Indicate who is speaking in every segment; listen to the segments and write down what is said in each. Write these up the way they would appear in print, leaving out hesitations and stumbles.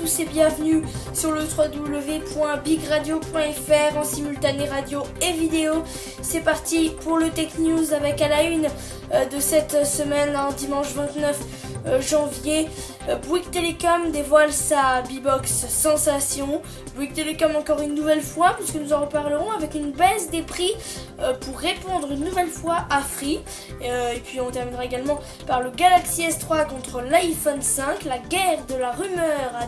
Speaker 1: tous et bienvenue sur le www.bigradio.fr en simultané radio et vidéo. C'est parti pour le Tech News avec à la une de cette semaine, dimanche 29 janvier. Bouygues Telecom dévoile sa B-Box Sensation. Bouygues Telecom encore une nouvelle fois, puisque nous en reparlerons, avec une baisse des prix pour répondre une nouvelle fois à Free. Et puis on terminera également par le Galaxy S3 contre l'iPhone 5. La guerre de la rumeur a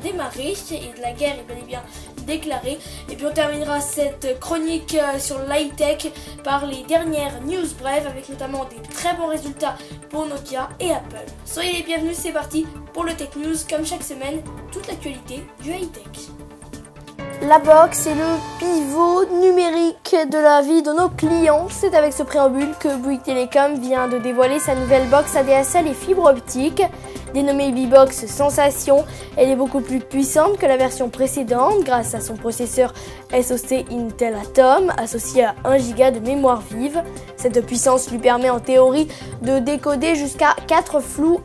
Speaker 1: démarré et de la guerre est bel et bien déclarée. Et puis on terminera cette chronique sur l'high-tech par les dernières news brèves, avec notamment des très bons résultats pour Nokia et Apple. Soyez les bienvenus, c'est parti pour le Tech News, comme chaque semaine, toute l'actualité du high-tech. La box est le pivot numérique de la vie de nos clients. C'est avec ce préambule que Bouygues Telecom vient de dévoiler sa nouvelle box ADSL et fibre optique. Dénommée B-Box Sensation, elle est beaucoup plus puissante que la version précédente grâce à son processeur SoC Intel Atom associé à 1 Go de mémoire vive. Cette puissance lui permet en théorie de décoder jusqu'à 4 flux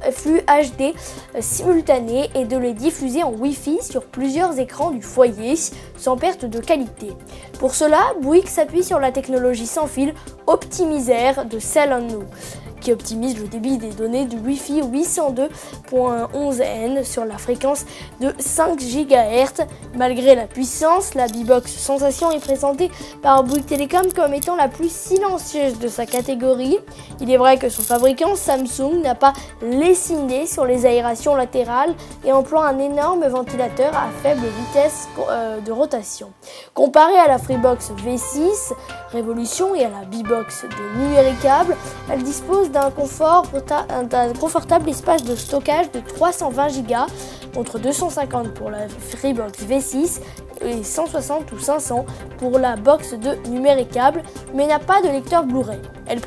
Speaker 1: HD simultanés et de les diffuser en Wi-Fi sur plusieurs écrans du foyer sans perte de qualité. Pour cela, Bouygues s'appuie sur la technologie sans fil Optimizer de Cell&No, qui optimise le débit des données du Wi-Fi 802.11n sur la fréquence de 5 GHz. Malgré la puissance, la B-Box Sensation est présentée par Bouygues Telecom comme étant la plus silencieuse de sa catégorie. Il est vrai que son fabricant Samsung n'a pas lésiné sur les aérations latérales et emploie un énorme ventilateur à faible vitesse de rotation. Comparée à la Freebox V6 Révolution et à la B-Box de Numéricable, elle dispose d'un confortable espace de stockage de 320 Go contre 250 pour la Freebox V6 et 160 ou 500 pour la box de Numéricable, mais n'a pas de lecteur Blu-ray. Elle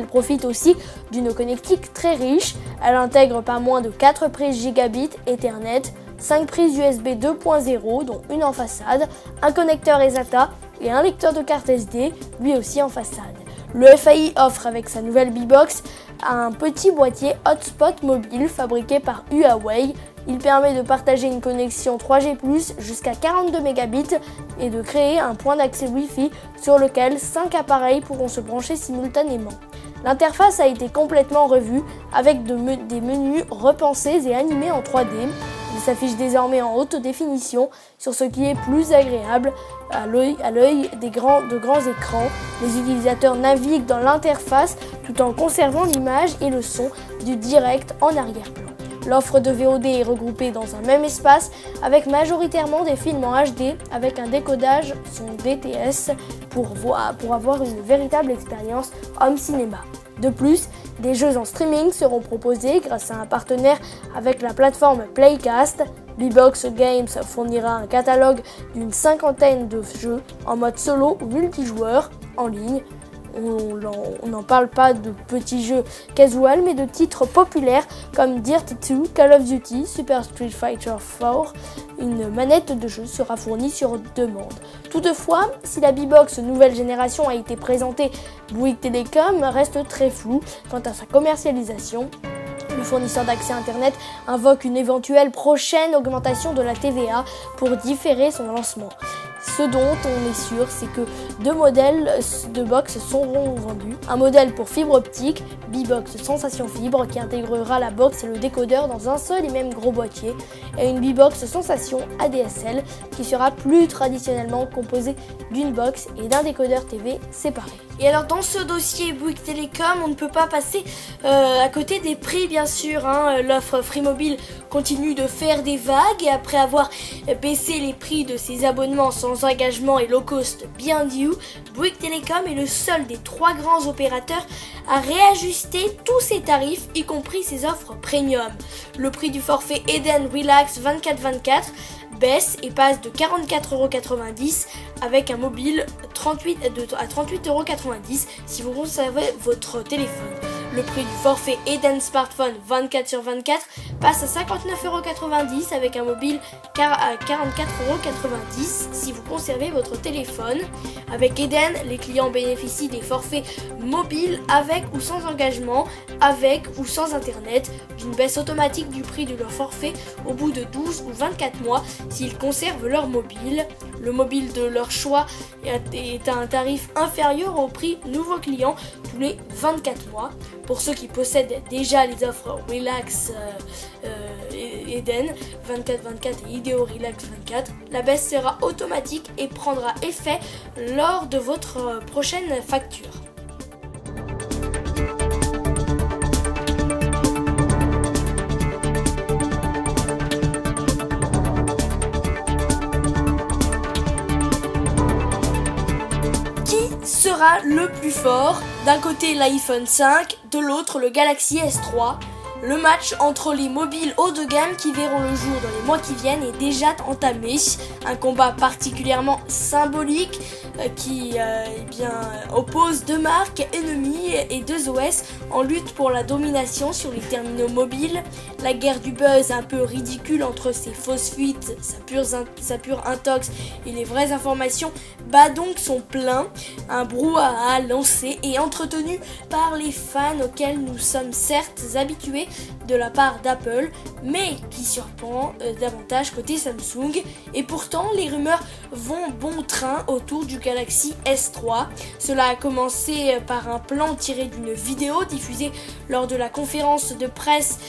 Speaker 1: profite aussi d'une connectique très riche. Elle intègre pas moins de 4 prises gigabit Ethernet, 5 prises USB 2.0 dont une en façade, un connecteur eSATA et un lecteur de carte SD, lui aussi en façade. Le FAI offre avec sa nouvelle B-Box un petit boîtier hotspot mobile fabriqué par Huawei. Il permet de partager une connexion 3G+, jusqu'à 42 Mbps et de créer un point d'accès Wi-Fi sur lequel 5 appareils pourront se brancher simultanément. L'interface a été complètement revue avec des menus repensés et animés en 3D. Il s'affiche désormais en haute définition sur ce qui est plus agréable à l'œil de grands écrans. Les utilisateurs naviguent dans l'interface tout en conservant l'image et le son du direct en arrière-plan. L'offre de VOD est regroupée dans un même espace avec majoritairement des films en HD avec un décodage son DTS pour avoir une véritable expérience home cinéma. De plus, des jeux en streaming seront proposés grâce à un partenaire avec la plateforme Playcast. B-Box Games fournira un catalogue d'une 50aine de jeux en mode solo ou multijoueur en ligne. On n'en parle pas de petits jeux casual, mais de titres populaires comme Dirt 2, Call of Duty, Super Street Fighter 4. Une manette de jeu sera fournie sur demande. Toutefois, si la B-Box nouvelle génération a été présentée, Bouygues Telecom reste très flou quant à sa commercialisation. Le fournisseur d'accès Internet invoque une éventuelle prochaine augmentation de la TVA pour différer son lancement. Ce dont on est sûr, c'est que 2 modèles de box seront vendus. Un modèle pour fibre optique, B-Box Sensation Fibre, qui intégrera la box et le décodeur dans un seul et même gros boîtier, et une B-Box Sensation ADSL, qui sera plus traditionnellement composée d'une box et d'un décodeur TV séparé. Et alors dans ce dossier Bouygues Telecom, on ne peut pas passer à côté des prix bien sûr. L'offre Free Mobile continue de faire des vagues et après avoir baissé les prix de ses abonnements sans engagement et low cost bien due, Bouygues Telecom est le seul des 3 grands opérateurs à réajuster tous ses tarifs, y compris ses offres premium. Le prix du forfait Eden Relax 24/24 baisse et passe de 44,90 € avec un mobile à 38,90 € si vous conservez votre téléphone. Le prix du forfait Eden Smartphone 24/24 passe à 59,90 € avec un mobile à 44,90 € si vous conservez votre téléphone. Avec Eden, les clients bénéficient des forfaits mobiles avec ou sans engagement, avec ou sans internet, d'une baisse automatique du prix de leur forfait au bout de 12 ou 24 mois s'ils conservent leur mobile. Le mobile de leur choix est à un tarif inférieur au prix nouveau client tous les 24 mois. Pour ceux qui possèdent déjà les offres Relax Eden 24/24 et Ideo Relax 24, la baisse sera automatique et prendra effet lors de votre prochaine facture. Sera le plus fort, d'un côté l'iPhone 5, de l'autre le Galaxy S3. Le match entre les mobiles haut de gamme qui verront le jour dans les mois qui viennent est déjà entamé. Un combat particulièrement symbolique qui oppose deux marques ennemies et deux OS en lutte pour la domination sur les terminaux mobiles. La guerre du buzz un peu ridicule entre ces fausses fuites, sa pure intox et les vraies informations bat donc son plein. Un brouhaha lancé et entretenu par les fans auxquels nous sommes certes habitués de la part d'Apple, mais qui surprend davantage côté Samsung. Et pourtant, les rumeurs vont bon train autour du Galaxy S3. Cela a commencé par un plan tiré d'une vidéo diffusée lors de la conférence de presse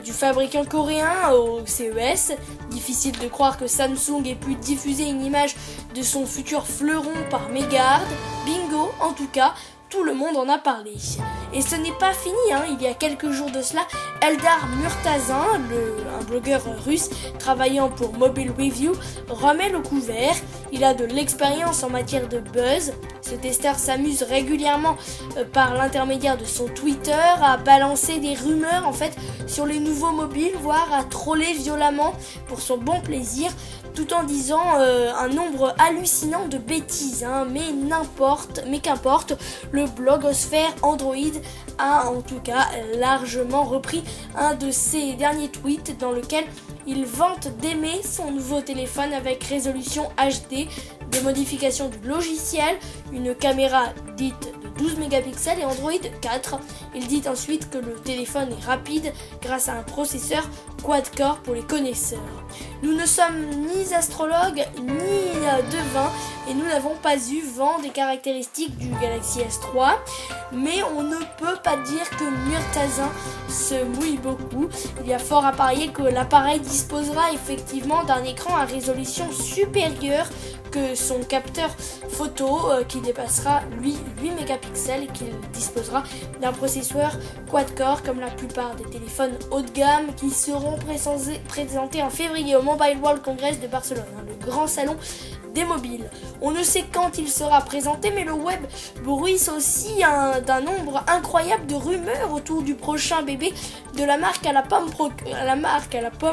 Speaker 1: du fabricant coréen au CES. Difficile de croire que Samsung ait pu diffuser une image de son futur fleuron par mégarde. Bingo, en tout cas, tout le monde en a parlé. Et ce n'est pas fini, il y a quelques jours de cela, Eldar Murtazin, un blogueur russe travaillant pour Mobile Review, remet le couvert. Il a de l'expérience en matière de buzz. Ce testeur s'amuse régulièrement par l'intermédiaire de son Twitter à balancer des rumeurs sur les nouveaux mobiles, voire à troller violemment pour son bon plaisir, tout en disant un nombre hallucinant de bêtises. Mais qu'importe, le blogosphère Android a en tout cas largement repris un de ses derniers tweets dans lequel il vante d'aimer son nouveau téléphone avec résolution HD, des modifications du logiciel, une caméra dite de 12 mégapixels et Android 4. Il dit ensuite que le téléphone est rapide grâce à un processeur quad-core pour les connaisseurs. Nous ne sommes ni astrologues ni devins et nous n'avons pas eu vent des caractéristiques du Galaxy S3, mais on ne peut pas dire que Murtazin se mouille beaucoup. Il y a fort à parier que l'appareil disposera effectivement d'un écran à résolution supérieure que son capteur photo qui dépassera lui 8 mégapixels et qu'il disposera d'un processeur quad-core comme la plupart des téléphones haut de gamme qui seront présentés en février au Mobile World Congress de Barcelone, le grand salon des mobiles. On ne sait quand il sera présenté, mais le web bruisse aussi d'un nombre incroyable de rumeurs autour du prochain bébé de la marque à la pomme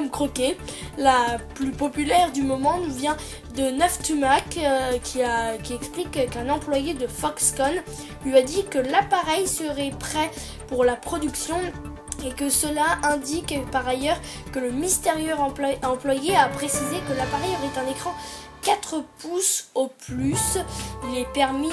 Speaker 1: croquée. La plus populaire du moment nous vient de 9to-Mac qui explique qu'un employé de Foxconn lui a dit que l'appareil serait prêt pour la production et que cela indique par ailleurs que le mystérieux employé a précisé que l'appareil aurait un écran 4 pouces au plus. Il est permis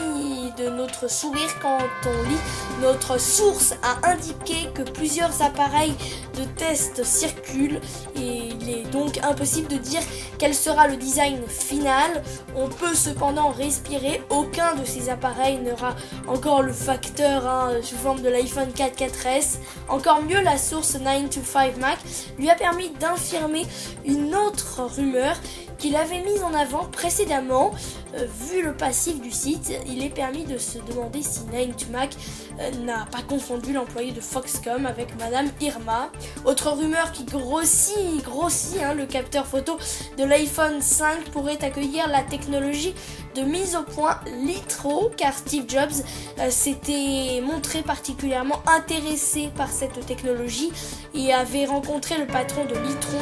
Speaker 1: de notre sourire quand on lit notre source a indiqué que plusieurs appareils de test circulent et il est donc impossible de dire quel sera le design final. On peut cependant respirer, aucun de ces appareils n'aura encore le facteur sous forme de l'iPhone 4 4S. Encore mieux, la source 9to5Mac lui a permis d'infirmer une autre rumeur qu'il avait mise en avant précédemment. Vu le passif du site, il est permis de se demander si 9to-Mac n'a pas confondu l'employé de Foxconn avec Madame Irma. Autre rumeur qui grossit, le capteur photo de l'iPhone 5 pourrait accueillir la technologie de mise au point Litro, car Steve Jobs s'était montré particulièrement intéressé par cette technologie et avait rencontré le patron de Litron,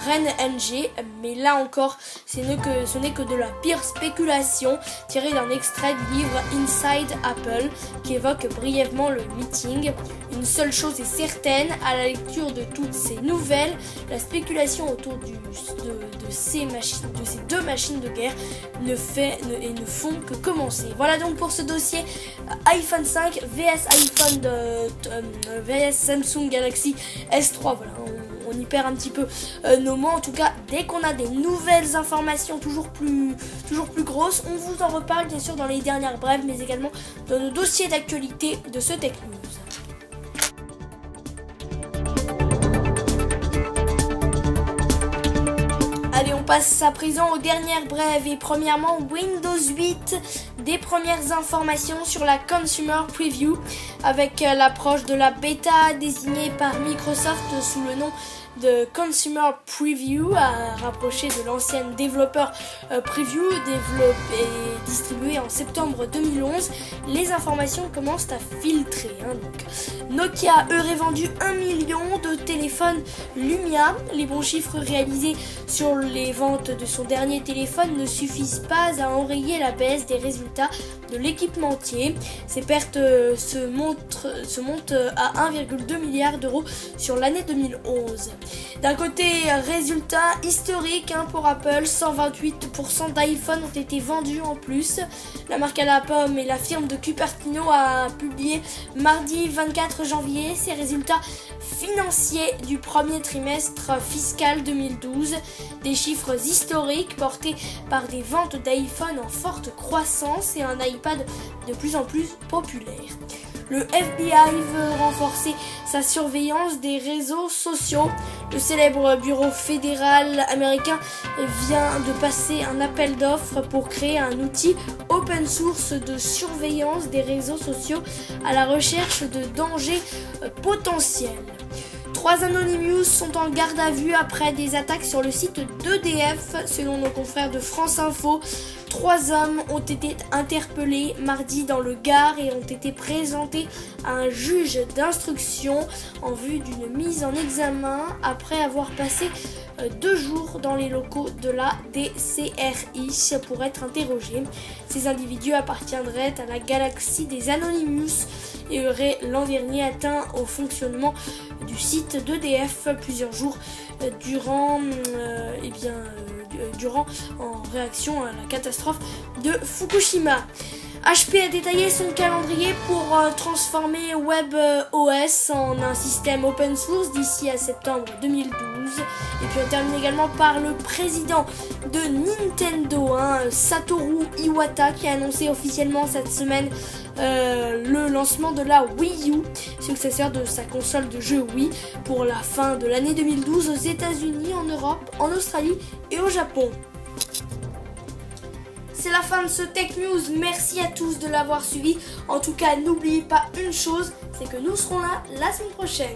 Speaker 1: Ren NG, mais là encore, ce n'est que de la pire spéculation. spéculation tirée d'un extrait du livre Inside Apple qui évoque brièvement le meeting. Une seule chose est certaine, à la lecture de toutes ces nouvelles, la spéculation autour de ces deux machines de guerre ne font que commencer. Voilà donc pour ce dossier iPhone 5 vs Samsung Galaxy S3. Voilà, on y perd un petit peu nos mots. En tout cas, dès qu'on a des nouvelles informations toujours plus grosses, on vous en reparle bien sûr dans les dernières brèves, mais également dans nos dossiers d'actualité de ce Tech News. Allez, on passe à présent aux dernières brèves et premièrement Windows 8, des premières informations sur la Consumer Preview avec l'approche de la bêta désignée par Microsoft sous le nom de Consumer Preview, à rapprocher de l'ancienne développeur Preview développée et distribuée en septembre 2011. Les informations commencent à filtrer. Donc. Nokia aurait vendu 1 million de téléphones Lumia. Les bons chiffres réalisés sur les ventes de son dernier téléphone ne suffisent pas à enrayer la baisse des résultats de l'équipementier. Ces pertes se montent à 1,2 milliard d'euros sur l'année 2011. D'un côté, résultat historique pour Apple, 128% d'iPhone ont été vendus en plus. La marque à la pomme et la firme de Cupertino a publié mardi 24 janvier ses résultats financiers du premier trimestre fiscal 2012. Des chiffres historiques portés par des ventes d'iPhone en forte croissance et un iPad de plus en plus populaire. Le FBI veut renforcer sa surveillance des réseaux sociaux. Le célèbre bureau fédéral américain vient de passer un appel d'offres pour créer un outil open source de surveillance des réseaux sociaux à la recherche de dangers potentiels. 3 Anonymous sont en garde à vue après des attaques sur le site d'EDF, selon nos confrères de France Info. 3 hommes ont été interpellés mardi dans le Gard et ont été présentés à un juge d'instruction en vue d'une mise en examen après avoir passé 2 jours dans les locaux de la DCRI pour être interrogés. Ces individus appartiendraient à la galaxie des Anonymous et auraient l'an dernier atteint au fonctionnement du site d'EDF plusieurs jours durant en réaction à la catastrophe de Fukushima. HP a détaillé son calendrier pour transformer WebOS en un système open source d'ici à septembre 2012. Et puis on termine également par le président de Nintendo, Satoru Iwata, qui a annoncé officiellement cette semaine le lancement de la Wii U, successeur de sa console de jeux Wii, pour la fin de l'année 2012 aux États-Unis, en Europe, en Australie et au Japon. C'est la fin de ce Tech News, merci à tous de l'avoir suivi. En tout cas, n'oubliez pas une chose, c'est que nous serons là la semaine prochaine.